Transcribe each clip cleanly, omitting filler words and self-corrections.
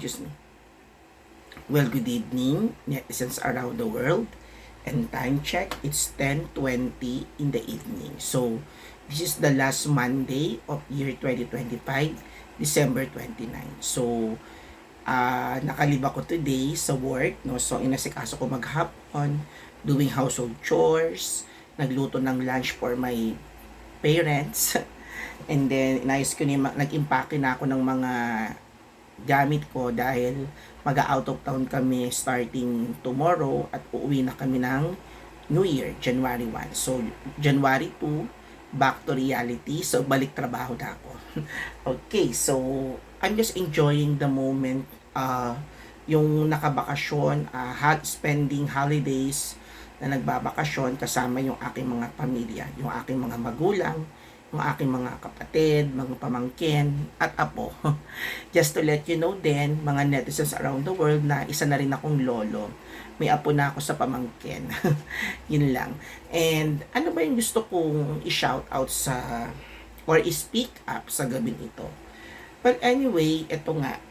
excuse me. Well, good evening, netizens around the world. And time check, it's 10:20 in the evening. So, this is the last Monday of year 2025, December 29. So, nakalib ako today sa work, no? So, inasikaso ko maghapon, doing household chores, nagluto ng lunch for my parents. And then, inayos ko nag-impake na ako ng mga gamit ko dahil mag-out of town kami starting tomorrow at uuwi na kami ng New Year, January 1. So, January 2, back to reality. So, balik trabaho na ako. Okay, so, I'm just enjoying the moment. Yung nakabakasyon, spending holidays na nagbabakasyon kasama yung aking mga pamilya, yung aking mga magulang, yung aking mga kapatid, mga pamangkin, at apo. Just to let you know din, mga netizens around the world, na isa na rin akong lolo. May apo na ako sa pamangkin. Yun lang. And ano ba yung gusto kong i-shout out sa, or i-speak up sa gabing ito? But anyway, ito nga.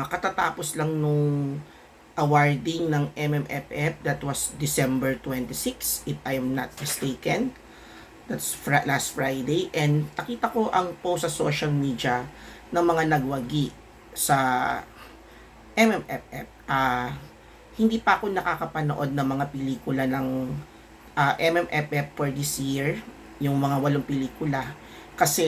Katatapos lang nung awarding ng MMFF, that was December 26, if I am not mistaken. That's last Friday, and nakita ko ang post sa social media ng mga nagwagi sa MMFF. Hindi pa ako nakakapanood ng mga pelikula ng MMFF for this year, yung mga 8 pelikula, kasi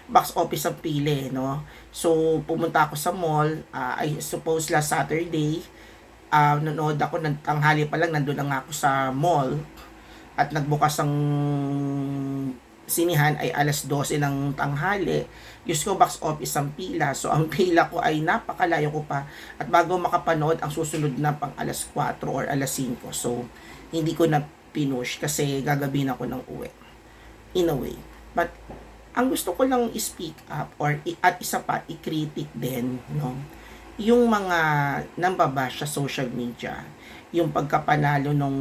box office ang pili, no? So, pumunta ako sa mall, I suppose last Saturday, nanood ako, tanghali pa lang, nandun lang ako sa mall, at nagbukas ang sinihan ay alas 12 ng tanghali. Diyos ko, box office ang pila. So, ang pila ko ay napakalayo ko pa. At bago makapanood, ang susunod na pang alas 4 or alas 5. So, hindi ko na pinush kasi gagawin ako ng uwi. In a way. But, ang gusto ko lang i-speak up at isa pa, i-critic din, no? Yung mga nambabash sa social media, yung pagkapanalo nung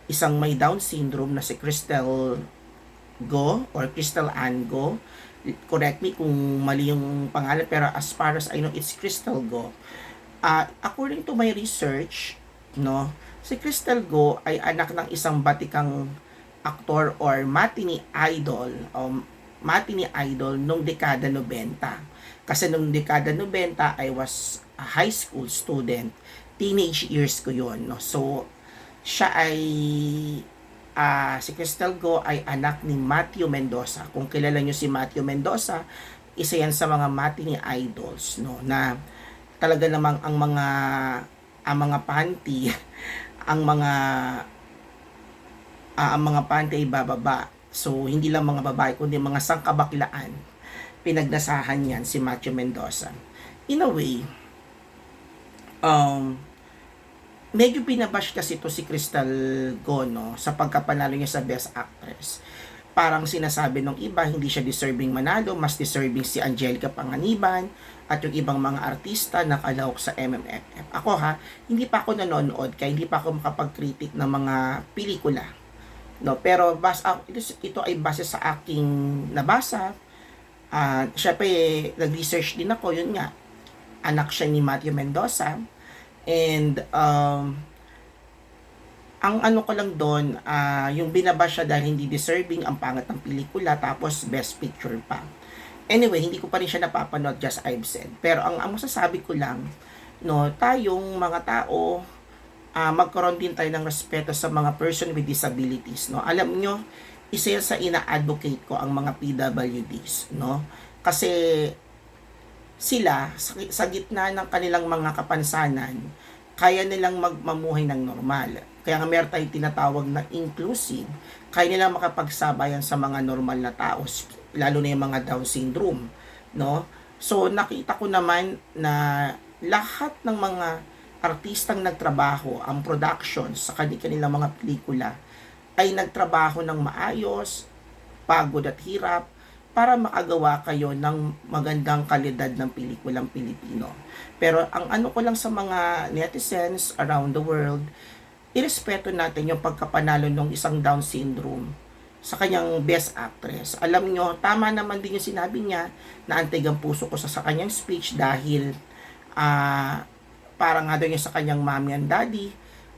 isang may Down syndrome na si Crystal Go or Crystal Ann Go. Correct me kung mali yung pangalan, pero as far as I know, it's Crystal Go. According to my research, no, si Crystal Go ay anak ng isang batikang aktor or matinee idol nung dekada 90. Kasi nung dekada 90, I was a high school student. Teenage years ko yon, no. So, siya ay si Crystal Go ay anak ni Matthew Mendoza. Kung kilala nyo si Matthew Mendoza, isa yan sa mga matinee idols, no, na talaga namang ang mga panty ang mga panty ay bababa. So, hindi lang mga babae, kundi mga sangkabaklaan. Pinagnasahan yan si Matthew Mendoza. In a way, medyo binabash kasi to si Crystal Go, no, sa pagkapanalo niya sa Best Actress. Parang sinasabi ng iba, hindi siya deserving manalo, mas deserving si Angelica Panganiban at yung ibang mga artista na kalahok sa MMFF. Ako hindi pa ako nanonood, kaya hindi pa ako makapag-critic ng mga pelikula. No, pero ito ay base sa aking nabasa. Syempre, nag-research din ako, yun nga, anak siya ni Matthew Mendoza. And ang ano ko lang doon, yung binabash siya dahil hindi deserving, ang pangat ng pelikula, tapos best picture pa. Anyway, hindi ko pa rin siya napapanood, just I've said. Pero ang masasabi ko lang, no, tayong mga tao, magkaroon din tayo ng respeto sa mga person with disabilities, no. Alam nyo, isa yan sa ina-advocate ko ang mga PWDs, no. Kasi sila, sa gitna ng kanilang mga kapansanan, kaya nilang mamuhay ng normal. Kaya nga meron tayong tinatawag na inclusive, kaya nilang makapagsabayan sa mga normal na tao, lalo na yung mga Down syndrome, no? So, nakita ko naman na lahat ng mga artistang nagtrabaho, ang production sa kanilang mga pelikula, ay nagtrabaho ng maayos, pagod at hirap, para makagawa kayo ng magandang kalidad ng pelikulang Pilipino. Pero ang ano ko lang sa mga netizens around the world, irespeto natin yung pagkapanalo ng isang Down syndrome sa kanyang Best Actress. Alam nyo, tama naman din yung sinabi niya na antig ang puso ko sa kanyang speech dahil para nga daw niya sa kanyang mommy and daddy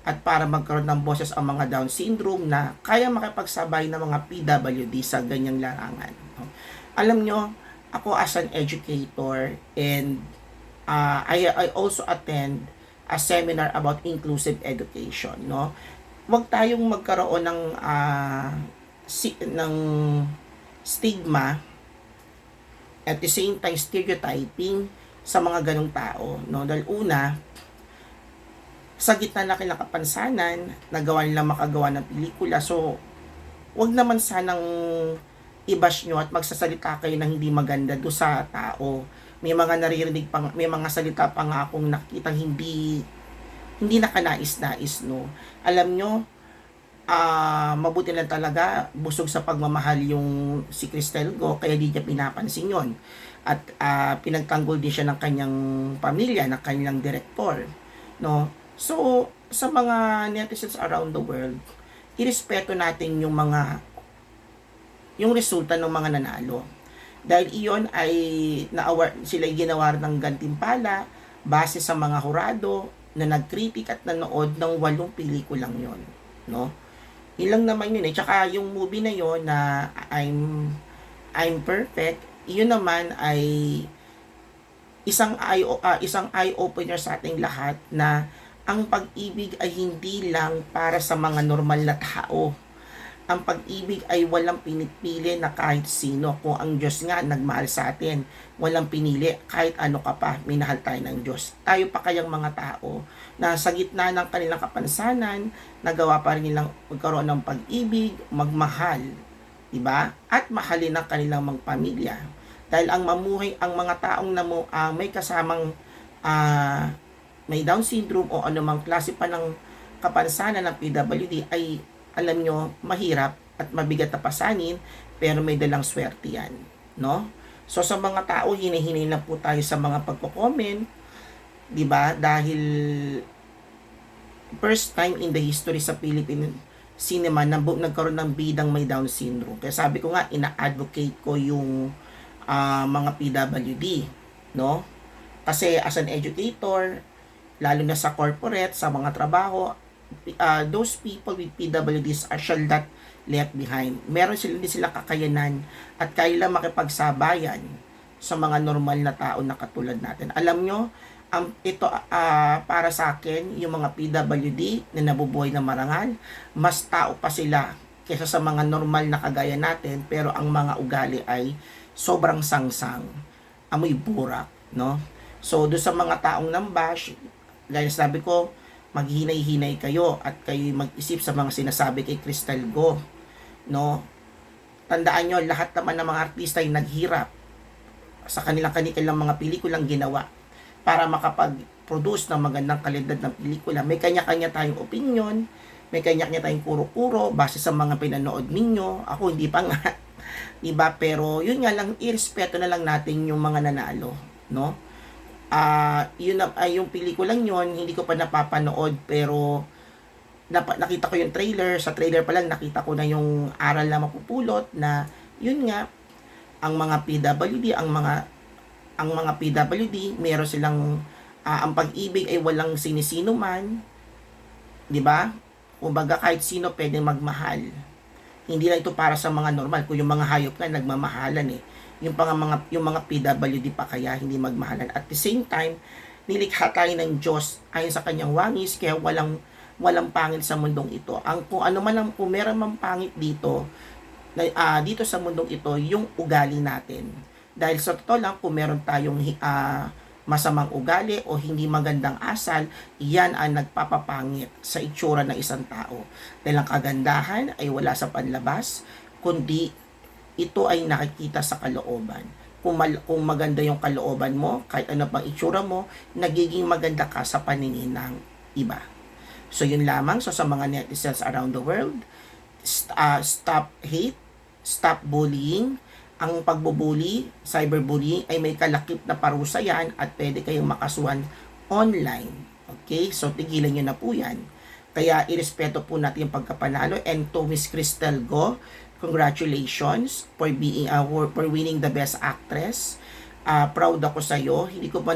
at para magkaroon ng boses ang mga Down syndrome na kaya makipagsabay ng mga PWD sa ganyang larangan. Alam nyo, ako as an educator and I also attend a seminar about inclusive education, no? Huwag tayong magkaroon ng stigma at the same time stereotyping sa mga ganong tao, no? Dahil una, sa gitna na kanilang kapansanan, nagawa nila makagawa ng pelikula. So, wag naman sanang i-bash nyo at magsasalita kayo ng hindi maganda do sa tao. May mga naririnig pang, may mga salita pa nga akong nakitang hindi nakanais-nais, no. Alam nyo, mabuti lang talaga, busog sa pagmamahal yung si Cristel Go, kaya di niya pinapansin yon. At pinagtanggol din siya ng kanyang pamilya, ng kanyang direktor, no. So, sa mga netizens around the world, irespeto natin yung resulta ng mga nanalo. Dahil iyon ay sila ginawa ng gantimpala base sa mga hurado na nagkritik at nanood ng 8 pelikulang yon, no? Ilang naman yun eh. Tsaka yung movie na yon na I'm Perfect, yun naman ay isang eye opener sa ating lahat na ang pag-ibig ay hindi lang para sa mga normal na tao. Ang pag-ibig ay walang pinipili na kahit sino. Kung ang Diyos nga nagmahal sa atin, walang pinili kahit ano ka pa, minahal tayo ng Diyos. Tayo pa kayang mga tao na sa gitna ng kanilang kapansanan, nagawa pa rin nilang magkaroon ng pag-ibig, magmahal, diba? At mahalin ang kanilang mga pamilya. Dahil ang mamuhay, ang mga taong may kasamang may Down syndrome o anumang klase pa ng kapansanan ng PWD ay, alam nyo, mahirap at mabigat na pasanin, pero may dalang swerte yan, no? So sa mga tao, hinihinay na po tayo sa mga pagko-comment, di ba? Dahil first time in the history sa Philippine cinema na nagkaroon ng bidang may Down syndrome. Kaya sabi ko nga, ina-advocate ko yung mga PWD, no? Kasi as an educator, lalo na sa corporate, sa mga trabaho, those people with PWDs shall not left behind. Meron hindi sila kakayanan at kaya lang makipagsabayan sa mga normal na tao na katulad natin. Alam nyo, ito para sa akin, yung mga PWD na nabubuhay na marangal, mas tao pa sila kaysa sa mga normal na kagaya natin, pero ang mga ugali ay sobrang sangsang, amoy burak, no? So, doon sa mga taong nambash, gaya sabi ko, maghinay-hinay kayo at kayo mag-isip sa mga sinasabi kay Cristel Go, no? Tandaan nyo, lahat naman ng mga artista ay naghirap sa kanilang mga pelikulang ginawa para makapag-produce ng magandang kalidad ng pelikula. May kanya-kanya tayong opinion, may kanya-kanya tayong kuro-kuro base sa mga pinanood ninyo. Ako hindi pa nga, diba? Pero yun nga lang, irespeto na lang natin yung mga nanalo, no? Yung pelikulang yon hindi ko pa napapanood, pero nakita ko yung trailer. Sa trailer pa lang nakita ko na yung aral na mapupulot, na yun nga, ang mga PWD, ang mga PWD, meron silang ang pag-ibig ay walang sinisino man, di ba? Kumbaga kahit sino pwedeng magmahal. Hindi lang ito para sa mga normal. Kung yung mga hayop nga nagmamahalan eh, yung mga PWD pa kaya hindi magmahalan. At the same time, nilikha tayo ng Diyos ayon sa kanyang wangis, kaya walang pangit sa mundong ito. Kung meron mang pangit dito sa mundong ito, yung ugali natin. Dahil sa totoo lang, kung meron tayong masamang ugali o hindi magandang asal, yan ang nagpapapangit sa itsura ng isang tao. Dahil ang kagandahan ay wala sa panlabas, kundi ito ay nakikita sa kalooban. Kung maganda yung kalooban mo, kahit ano pang itsura mo, nagiging maganda ka sa paningin ng iba. So yun lamang. So sa mga netizens around the world, stop hate, stop bullying. Ang pagbubully, cyberbullying, ay may kalakip na parusa yan at pwede kayong makasuhan online. Okay? So tigilan nyo na po yan. Kaya irespeto po natin yung pagkapanalo. And to Miss Cristel Go, Congratulations for being for winning the Best Actress. Proud ako sa iyo. Hindi ko pa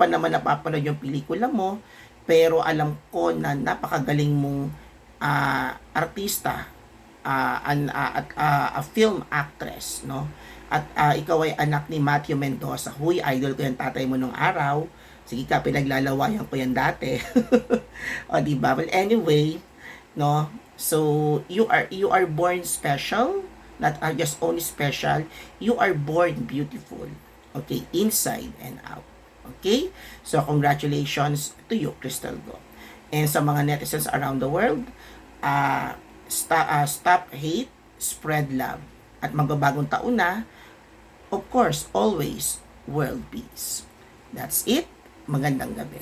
naman napapanood yung pelikula mo, pero alam ko na napakagaling mong artista, a film actress, no? At ikaw ay anak ni Matthew Mendoza. Huy, idol ko yung tatay mo nung araw. Sige ka, pinaglalawayan ko yan dati. O, diba? Well, anyway, no? So, you are born special, not just only special, you are born beautiful. Okay, inside and out. Okay? So, congratulations to you, Crystal Go. And sa mga netizens around the world, stop hate, spread love. At magbabagong taon na, of course, always world peace. That's it. Magandang gabi.